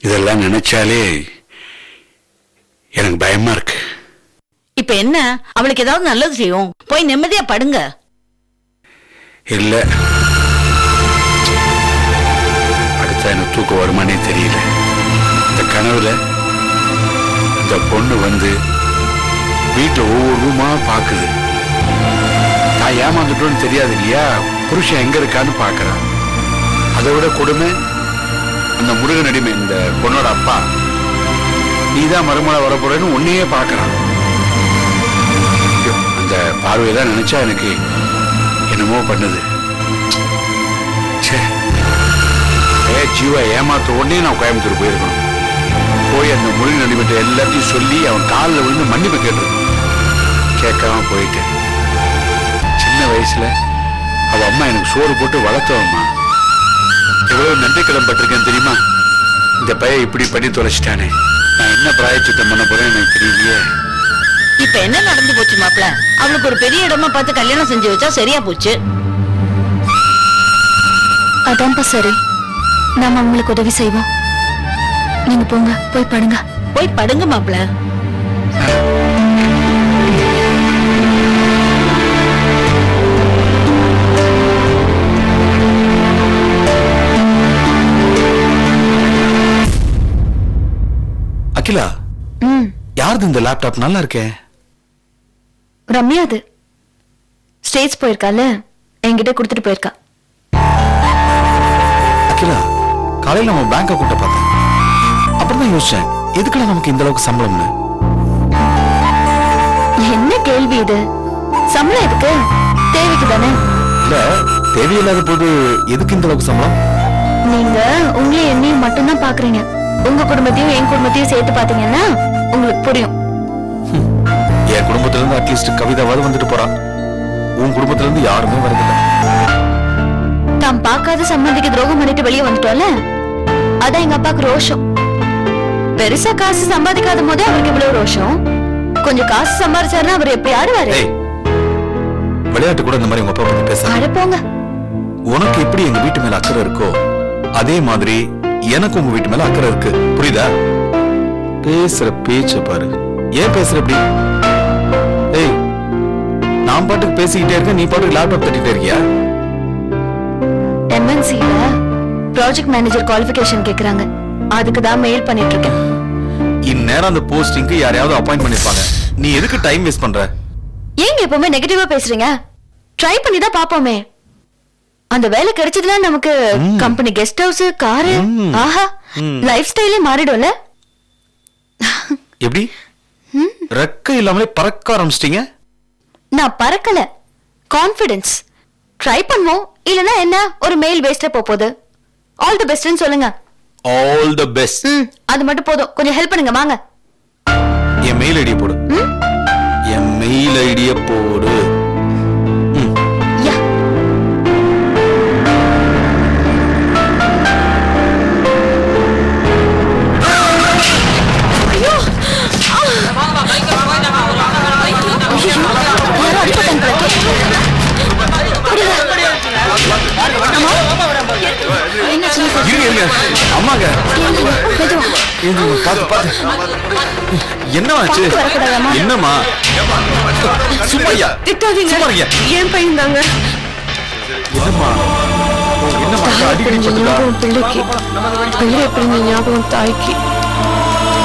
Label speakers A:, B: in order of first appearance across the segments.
A: இதெல்லாம் நினைச்சாலே எனக்கு பயமா இருக்கு.
B: இப்ப என்ன, அவளுக்கு ஏதாவது நல்லது செய்யும், போய் நிம்மதியா படுங்க.
A: இல்ல, அடுத்த எனக்கு தூக்கம் வருமானே தெரியல. இந்த கனவுல இந்த பொண்ணு வந்து வீட்டுல ஒவ்வொரு ரூமா பாக்குது. நான் ஏமாந்துட்டோன்னு தெரியாது இல்லையா, புருஷன் எங்க இருக்கான்னு பாக்குறான். அதை விட கொடுமை, அந்த முருகன் அடிமை இந்த பொண்ணோட அப்பா, நீதான் மருமலை வரப்போறேன்னு உன்னையே பாக்குறான். அந்த பார்வையெல்லாம் நினைச்சா எனக்கு என்னமோ பண்ணுது. ஜீவா ஏமாத்த உடனே நான் கோயம்புத்தூர் போயிருக்கணும். போய் அந்த முருகன் அடிமைட்ட எல்லாத்தையும் சொல்லி அவன் காலில் விழுந்து மன்னிப்பு கேட்டிருக்கணும். கேட்காம போயிட்டேன். சின்ன வயசுல அவ அம்மா எனக்கு சோறு போட்டு வளர்த்தவம்மா. எவ்வளவு நன்றி கடன் பட்டிருக்கேன் தெரியுமா? இந்த பையன் இப்படி பண்ணி தொலைச்சிட்டானே, நான் என்ன பிராயச்சித்தம் பண்ண போறேன்னு எனக்கு தெரியலையே.
B: இப்ப என்ன நடந்து போச்சு மாப்பிள்ள? அவளுக்கு ஒரு பெரிய இடமா பார்த்து கல்யாணம் செஞ்சு வச்சா சரியா போச்சு.
C: அதான்ப்பா சரி, நாம உங்களுக்கு உதவி செய்வோம். நீங்க போங்க, போய் படுங்க.
B: போய் படுங்க மாப்பிள்ள.
D: அகிலா, யாருது இந்த லேப்டாப்? நல்லா இருக்கே.
C: ரம்யா, அது ஸ்டேஜ் போயிருக்கால, என்கிட்ட கொடுத்துட்டு போயிருக்கா.
D: அகிலா, காலையில நம்ம பேங்க் அக்கௌண்ட பார்த்தேன். அப்புறம் தான் யோசிச்சேன், எதுக்குடா நமக்கு இந்த அளவுக்கு சம்பளம்னு.
C: என்ன கேள்வி இது? சம்பளம் எதுக்கு? தேவைக்கு தானே.
D: இல்ல, தேவையில்லாத போது எதுக்கு இந்த அளவுக்கு சம்பளம்?
C: நீங்க உங்களை என்னையும் மட்டும்தான் பாக்குறீங்க. உங்க குடும்பத்தையும் என் குடும்பத்தையும் சேர்த்து பாத்தீங்கன்னா உங்களுக்கு புரியும்.
D: என் குடும்பத்துல இருந்து அட்லீஸ்ட் கவிதாவாவது வந்துட்டு போறா. உன் குடும்பத்துல இருந்து யாருமே வரதில்லை.
C: தாம் பார்க்காத சம்பந்திக்கு துரோகம் பண்ணிட்டு வெளியே வந்துட்டோம்ல, அதான் எங்க அப்பாவுக்கு ரோஷம். பெருசா காசு சம்பாதிக்காத போதே அவருக்கு இவ்வளவு ரோஷம். கொஞ்சம் காசு சம்பாதிச்சாருன்னா அவர் எப்படி ஆடுவாரு?
D: விளையாட்டு கூட இந்த மாதிரி உங்க அப்பா பத்தி பேச
C: அழப்போங்க.
D: உனக்கு எப்படி எங்க வீட்டு மேல அக்கறை இருக்கோ அதே மாதிரி எனக்கு உங்க வீட்டு மேல அக்கறை இருக்கு. புரியுதா? பேசுற பேச்ச பாரு. ஏன் பேசுற இப்படி? ஏய், நான் பாட்டுக்கு பேசிக்கிட்டே இருக்க, நீ பாட்டுக்கு லேப்டாப் தட்டிட்டே இருக்கியா?
C: MNCல ப்ராஜெக்ட் மேனேஜர் குவாலிஃபிகேஷன் கேக்குறாங்க. அதுக்கு தான் மெயில் பண்ணிட்டு இருக்கேன்.
D: இந்நேரம் அந்த போஸ்டிங்க்கு யாரையாவது அப்பாயிண்ட் பண்ணிருப்பாங்க. நீ எதுக்கு டைம் வேஸ்ட் பண்ற?
C: ஏங்க எப்பவுமே நெகட்டிவா பேசுறீங்க? ட்ரை பண்ணி தான் பாப்போமே. அந்த வேலை கிடைச்சதுன்னா நமக்கு கம்பெனி கெஸ்ட் ஹவுஸ், காரு, ஆஹா, லைஃப் ஸ்டைலே மாறிடும்ல.
D: எப்படி ரெக்க இல்லாமலே பறக்க ஆரம்பிச்சிட்டீங்க?
C: நான் பறக்கல, கான்ஃபிடன்ஸ். ட்ரை பண்ணுவோம், இல்லனா என்ன, ஒரு மெயில் வேஸ்டா போகுது. ஆல் தி பெஸ்ட்னு சொல்லுங்க.
D: All the best.
C: அது மட்டும் போதும். கொஞ்சம் ஹெல்ப் பண்ணுங்க வாங்க.
D: என் மெயில் ஐடியை போடு. என் மெயில் ஐடியை போடு.
C: யா. ஐயோ,
D: அம்மாங்க, என்னமாச்சு? என்னமா? சும்மையா
B: திட்டாதீங்க, என் பையன் தாங்க.
D: என்னம்மா? அடிக்கடி
B: பிள்ளைக்கு பிள்ளை எப்படி ஞாபகம் தாய்க்கு.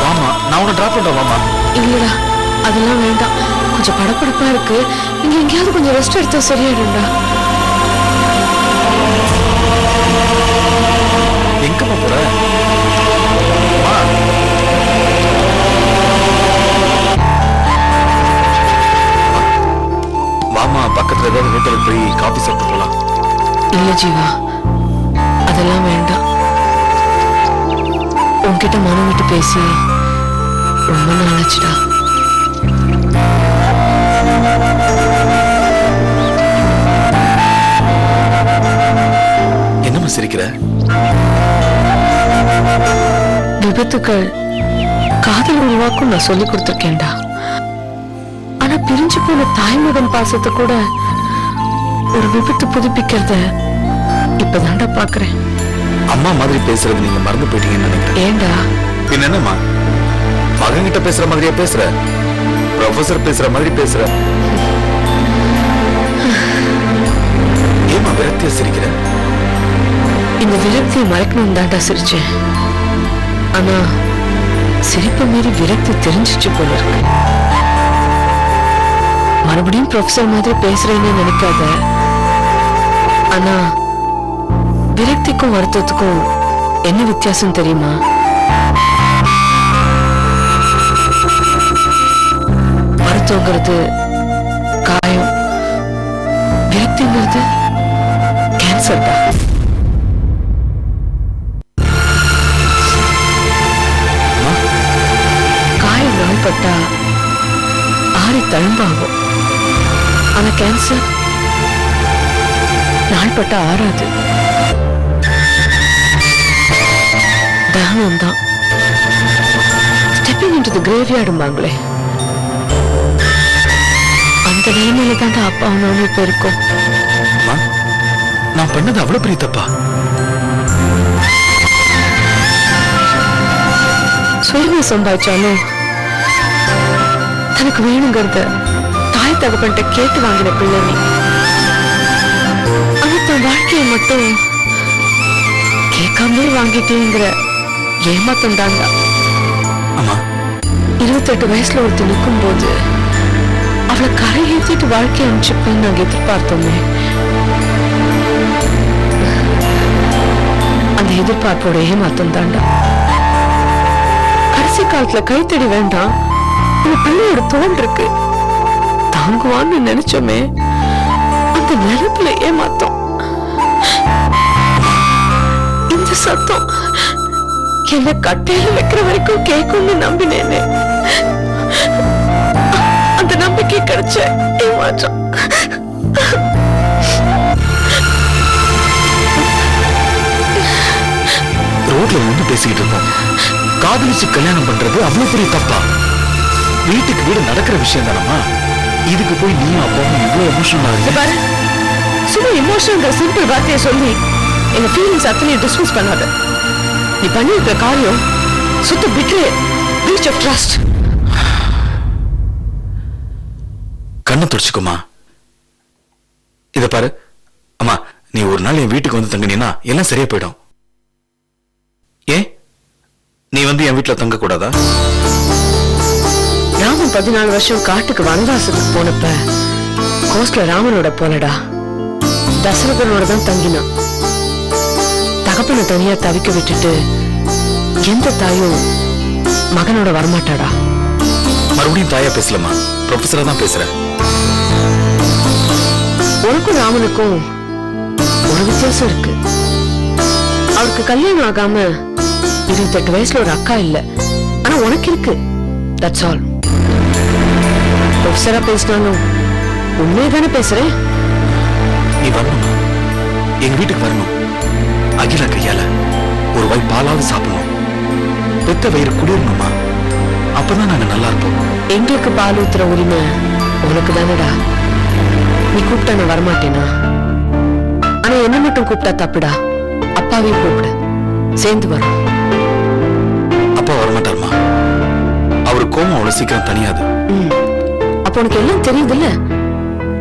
D: வாமா, நான் உன்னை டிராப் பண்றேன். வாமா.
B: இல்லடா, அதெல்லாம் வேண்டாம். கொஞ்சம் படப்படப்பா இருக்கு. இங்க எங்கேயாவது கொஞ்சம் ரெஸ்ட் எடுத்தா சரியாயிடும்டா.
D: எங்கம்மா போற? வாமா, பக்கத்துல ஏதாவது ஹோட்டலுக்கு போய் காபி சாப்பிட்டு போலாம்.
B: இல்ல ஜீவா, அதெல்லாம் வேண்டாம். உன்கிட்ட மனம் விட்டு பேசி ரொம்ப நாளாச்சுடா.
D: என்னம்மா சிரிக்கிற?
B: விபத்துக்கள் காதல் உருவாக்கும் நான் சொல்லி கொடுத்திருக்கேன்டா. ஆனா பிரிஞ்சு போன தாய்மகன் பாசத்தை கூட ஒரு விபத்து புதுப்பிக்கிறத இப்பதான்டா பாக்குறேன்.
D: அம்மா மாதிரி பேசுறது நீங்க மறந்து போயிட்டீங்கன்னு நினைக்கிறேன்.
B: ஏண்டா?
D: பின்ன என்னம்மா, மகன்கிட்ட பேசுற மாதிரியா பேசுற? ப்ரொஃபசர் பேசுற மாதிரி பேசுற? ஏமா விரக்தியா சிரிக்கிற?
B: இந்த விரக்தியை மறைக்கணும் தாண்டா சிரிச்சேன். ஆனா சிரிப்பை மீறி விரக்தி தெரிஞ்சிச்சு போல இருக்கு. மறுபடியும் ப்ரொஃபசர் மாதிரி பேசுறேன்னு நினைக்காத. ஆனா விரக்திக்கும் வருத்தத்துக்கும் என்ன வித்தியாசம் தெரியுமா? வருத்தங்கிறது காயம், விரக்திங்கிறது கேன்சர் தான். காயம் நாள்பட்டா ஆறி தழும்பாகும். ஆனா கேன்சர் நாள்பட்டா ஆறாது. தகனம் தான். ஸ்டெப்பிங் இன்டு தி கிரேவ்யார்டும்பாங்களே, அந்த நிலைமையில தாண்டா அப்பா அவனு இப்ப இருக்கும்.
D: நான் பண்ணது அவ்வளவு பெரிய தப்பா?
B: சுயமா சம்பாதிச்சாலும் தனக்கு வேணுங்கிறத தாய் தகப்பன்ட்ட கேட்டு வாங்கின பிள்ளை நீ. ஆனா தன் வாழ்க்கையை மட்டும் கேட்காமலே வாங்கிட்டேங்கிற ஏமாத்தம் தாண்டா. 28 வயசுல ஒருத்தர் நிற்கும் போது அவளை கரை ஏற்றிட்டு வாழ்க்கையை அனுப்பிச்சுப்பேன்னு நாங்க எதிர்பார்த்தோமே. அந்த எதிர்பார்ப்போட ஏமாத்தம் தாண்டா. கடைசி காலத்துல கைத்தடி வேண்டாம், இந்த பிள்ளையோட தோல் இருக்கு தாங்குவான்னு நினைச்சோமே, அந்த நினைப்புல ஏமாத்தோம். இந்த சத்தம் என்ன கட்டையில வைக்கிற வரைக்கும் கேட்கும்னு நம்பினேனே, அந்த நம்பிக்கை கிடைச்ச ஏமாற்றம்.
D: ரோட்ல வந்து பேசிக்கிட்டு இருக்கோம். காதலிச்சு கல்யாணம் பண்றது அவ்வளவு பெரிய தப்பா? வீட்டுக்கு வீடு நடக்கிற விஷயம் தானம்மா. இதுக்கு போய் நீயும் அப்பாவும் இவ்வளவு எமோஷனல் ஆகுது
B: பாரு. சும்மா எமோஷனல் சிம்பிள் வார்த்தையை சொல்லி எங்க ஃபீலிங்ஸ் அத்தனையும் டிஸ்மிஸ் பண்ணாத. நீ பண்ணிருக்கிற காரியம் சுத்த பிரீச் ஆஃப் ட்ரஸ்ட்.
D: கண்ணை துடிச்சுக்குமா. இத பாரு அம்மா, நீ ஒரு நாள் என் வீட்டுக்கு வந்து தங்கினா எல்லாம் சரியா போயிடும். ஏன் நீ வந்து என் வீட்டுல தங்க கூடாதா?
B: ராமன் 14 வருஷம் காட்டுக்கு வனவாசத்துக்கு போனப்ப கோஸ்ட்ல ராமனோட போனடா. தசரதனோட தான் தங்கினான். தகப்பனை தனியா தவிக்க விட்டுட்டு எந்த தாயும் மகனோட வரமாட்டாடா.
D: மறுபடியும் தாயா பேசலாமா? ப்ரொஃபஸரா தான் பேசுறேன்.
B: உனக்கும் ராமனுக்கும் ஒரு வித்தியாசம் இருக்கு. அவருக்கு கல்யாணம் ஆகாம 28 வயசுல ஒரு அக்கா இல்ல, ஆனா உனக்கு இருக்கு. That's all. ப்ரொஃபஸரா பேசினாலும் உண்மையை தானே பேசுறேன்.
D: நீ வரணுமா? எங்க வீட்டுக்கு வரணும். அகிலா கையால ஒரு வாய் பாலாவது சாப்பிடணும். பெத்த வயிறு குளிரணுமா? அப்பதான் நாங்க நல்லா இருப்போம்.
B: எங்களுக்கு பால் ஊத்துற உரிமை உனக்கு தானடா. நீ கூப்பிட்டா நான் வரமாட்டேனா? ஆனா என்ன மட்டும் கூப்பிட்டா தப்புடா. அப்பாவையும் கூப்பிடு, சேர்ந்து வரும்.
D: அப்பா வரமாட்டாருமா. அவரு கோவம் அவ்வளவு சீக்கிரம் தனியாது.
B: அப்ப உனக்கு எல்லாம் தெரியுதுல்ல,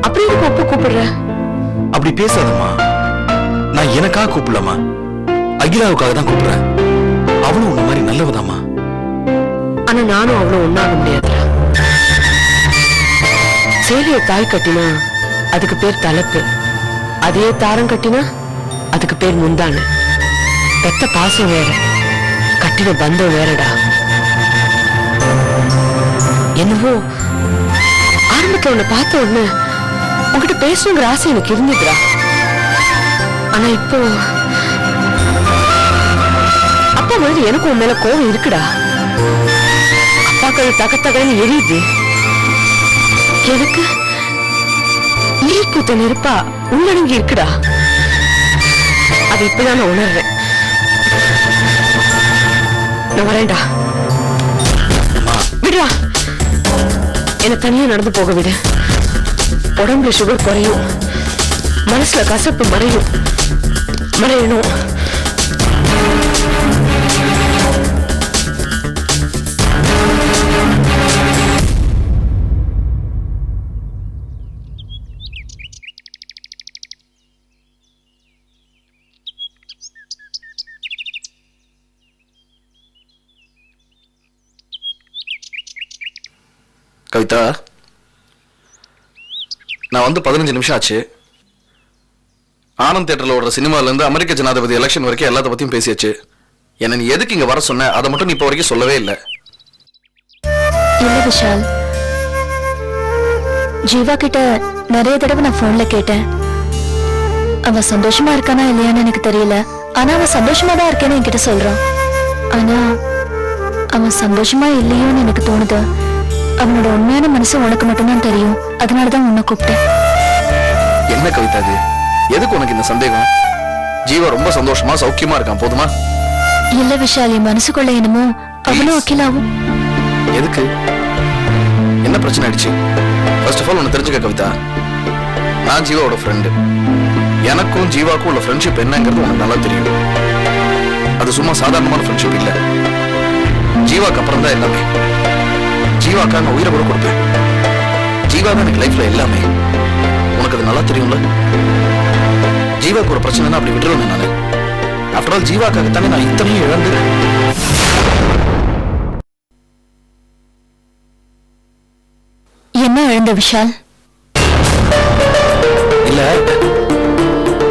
B: அப்படி எனக்கு அப்பா கூப்பிடுற?
D: அப்படி பேசாதம்மா. நான் எனக்காக கூப்பிடலாமா, அகிலாவுக்காக தான் கூப்பிடுறேன். அவளும் உன்ன மாதிரி நல்லவதாமா.
B: ஆனா நானும் அவ்வளவு ஒண்ணாக முடியாதுடா. சேலைய தாய் கட்டினா அதுக்கு பேர் தலைப்பு, அதே தாரம் கட்டினா அதுக்கு பேர் முந்தான. பெத்த பாசம் வேற, கட்டின பந்தம் வேறடா. என்னவோ ஆரம்பத்துல உன்னை பார்த்த உடனே உன்கிட்ட பேசணுங்கிற ஆசை எனக்கு இருந்துதுடா. ஆனா இப்போ அப்பா மாதிரி எனக்கு உன் மேல கோவம் இருக்குடா. அப்பாக்கள் தகத்தகன்னு எரியுது. எனக்கு நீர்பூத்த நெருப்பா உள்ளடங்கி இருக்குடா. அது இப்பதான் நான் உணர்றேன். நான் வரேன்டா. விடுடா, என்ன தனியா நடந்து போக விடு. உடம்புல சுகர் குறையும், மனசுல கசப்பு மறையும். மறையணும்.
E: கவிதா, நான் வந்து 15 நிமிஷம் ஆச்சு. ஆனந்த் தியேட்டர்ல ஓடுற சினிமால இருந்து அமெரிக்க ஜனாதிபதி எலெக்ஷன் வரைக்கும் எல்லாத்த பத்தியும் பேசியாச்சு. என்ன நீ எதுக்கு இங்க வர சொன்ன, அதை மட்டும் நீ இப்போ வரைக்கும் சொல்லவே இல்லை.
C: இல்ல விஷால், ஜீவா கிட்ட நிறைய தடவை நான் போன்ல கேட்டேன். அவன் சந்தோஷமா இருக்கானா இல்லையான்னு எனக்கு தெரியல. ஆனா அவன் சந்தோஷமா தான் இருக்கேன்னு என்கிட்ட சொல்றான். ஆனா அவன் சந்தோஷமா இல்லையோன்னு எனக்கு தோணுது. அவனோட உண்மையான மனசு உனக்கு மட்டும்தான் தெரியும். அதனாலதான் உன்னை கூப்பிட்டேன்.
E: என்ன கவிதா இது? எதுக்கு உனக்கு இந்த சந்தேகம்? ஜீவா ரொம்ப சந்தோஷமா சௌக்கியமா இருக்கான், போதுமா?
C: இல்ல விஷால், என் மனசுக்குள்ள என்னமோ அவனும் அகிலாவும்.
E: எதுக்கு? என்ன பிரச்சனை ஆயிடுச்சு? ஃபர்ஸ்ட் ஆஃப் ஆல் ஒன்னு தெரிஞ்சுக்க கவிதா, நான் ஜீவாவோட ஃப்ரெண்டு. எனக்கும் ஜீவாக்கும் உள்ள ஃப்ரெண்ட்ஷிப் என்னங்கிறது உனக்கு நல்லா தெரியும். அது சும்மா சாதாரணமான ஃப்ரெண்ட்ஷிப் இல்ல. ஜீவாக்கு அப்புறம் தான் எல்லாமே. ஜீவாக்கா நான் உயிரை கூட கொடுப்பேன். ஜீவா தான் எனக்கு லைஃப்ல எல்லாமே. உனக்கு அது நல்லா தெரியும்ல. ஜீவாக்கு ஒரு பிரச்சனைனா அப்படி விட்டுருவேன் நானு. ஆஃப்டர் ஆல் ஜீவாக்காக தானே நான் இத்தனையும் இழந்து.
C: என்ன இழந்த விஷால்?
E: இல்ல,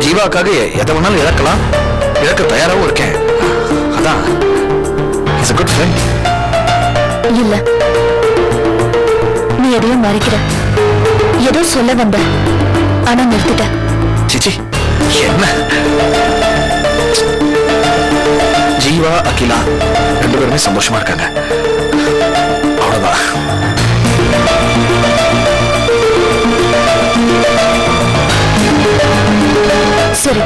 E: ஜீவாக்காக எதை வேணாலும் இழக்கலாம், இழக்க தயாராகவும் இருக்கேன். அதான் இஸ் a good friend.
C: இல்ல, நீ எதையும் மறைக்கிற. ஏதோ சொல்ல வந்த, ஆனா நிறுத்திட்ட.
E: சிச்சி, என்ன? ஜீவா அகிலா 2 பேருமே சந்தோஷமா இருக்காங்க, அவ்வளவுதான்.
C: சரி,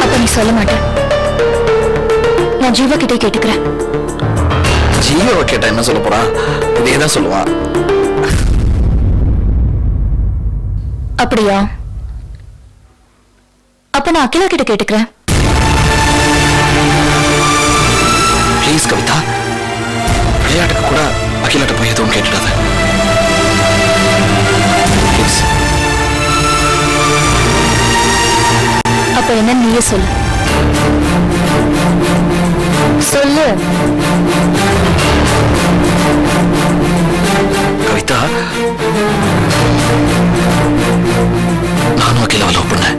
C: அப்ப நீ சொல்ல மாட்ட. நான் ஜீவா கிட்டே கேட்டுக்கிறேன்.
E: ஜீவாவை கேட்டா என்ன சொல்ல போறான்? இதேதான் சொல்லுவான்.
C: அப்படியா? அப்ப நான் அகிலா கிட்ட கேட்டுக்கிறேன்.
E: ப்ளீஸ் கவிதா, விளையாட்டுக்கு கூட அகிலாட்ட போய் எதுவும் கேட்டுடாத. ப்ளீஸ்.
C: அப்ப என்ன நீயே சொல்லு. சொல்லு.
E: கவிதா, நானும் அகிலாவை லவ் பண்ணேன்.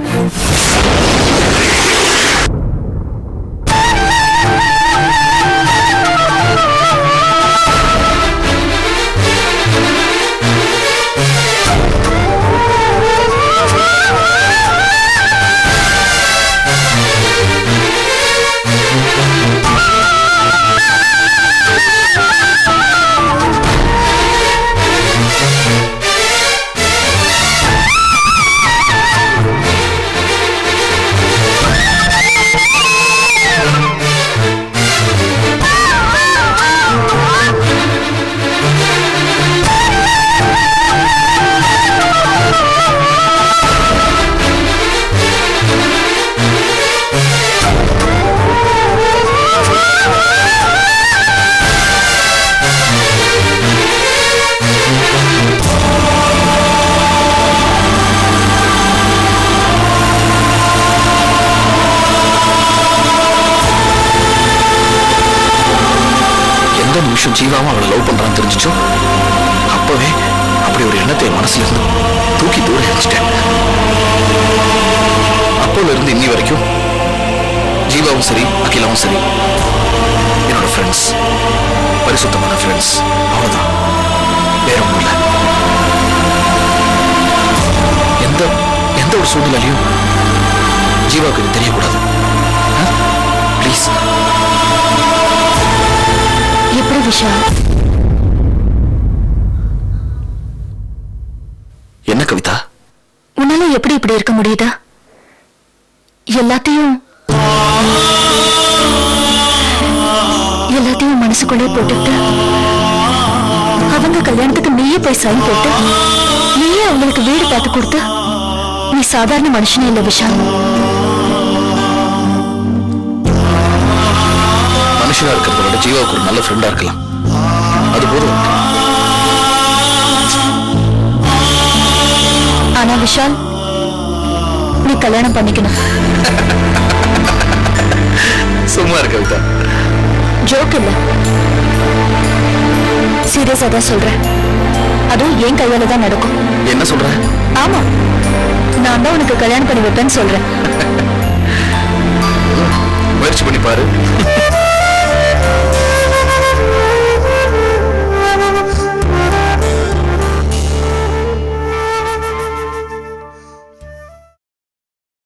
E: ஜீவாவும் அவளை லவ் பண்றான்னு தெரிஞ்சிச்சோ அப்பவே அப்படி ஒரு எண்ணத்தை மனசுல இருந்து தூக்கி தூர எரிச்சிட்டேன். அப்போல இருந்து இன்னி வரைக்கும் ஜீவாவும் சரி அகிலாவும் சரி என்னோட ஃப்ரெண்ட்ஸ், பரிசுத்தமான ஃப்ரெண்ட்ஸ், அவ்வளவுதான், வேற ஒண்ணும் இல்லை. எந்த ஒரு சூழ்நிலையிலையும் ஜீவாவுக்கு இது தெரியக்கூடாது. ப்ளீஸ்.
C: எப்படி விஷால்?
E: என்ன கவிதா?
C: உன்னால எப்படி இப்படி இருக்க முடியுதா? எல்லாத்தையும் மனசுக்குள்ளே போட்டுட்டு அவங்க கல்யாணத்துக்கு நீயே போய் சைன் போட்டு நீயே அவங்களுக்கு வீடு பார்த்து கொடுத்து நீ சாதாரண மனுஷனே இல்ல விஷால்.
E: மனுஷனா இருக்கிறத விட ஜீவாவுக்கு ஒரு நல்ல ஃப்ரெண்டா இருக்கலாம், அது போதும்.
C: ஆனா விஷால், நீ கல்யாணம் பண்ணிக்கணும்.
E: சும்மா இருக்க கவிதா,
C: ஜோக் இல்ல, சீரியஸா தான் சொல்றேன். அதுவும் என் கையால தான் நடக்கும்.
E: என்ன சொல்ற?
C: ஆமா, நான் தான் உனக்கு கல்யாணம் பண்ணி வைப்பேன்னு சொல்றேன்.
E: முயற்சி பண்ணி பாரு.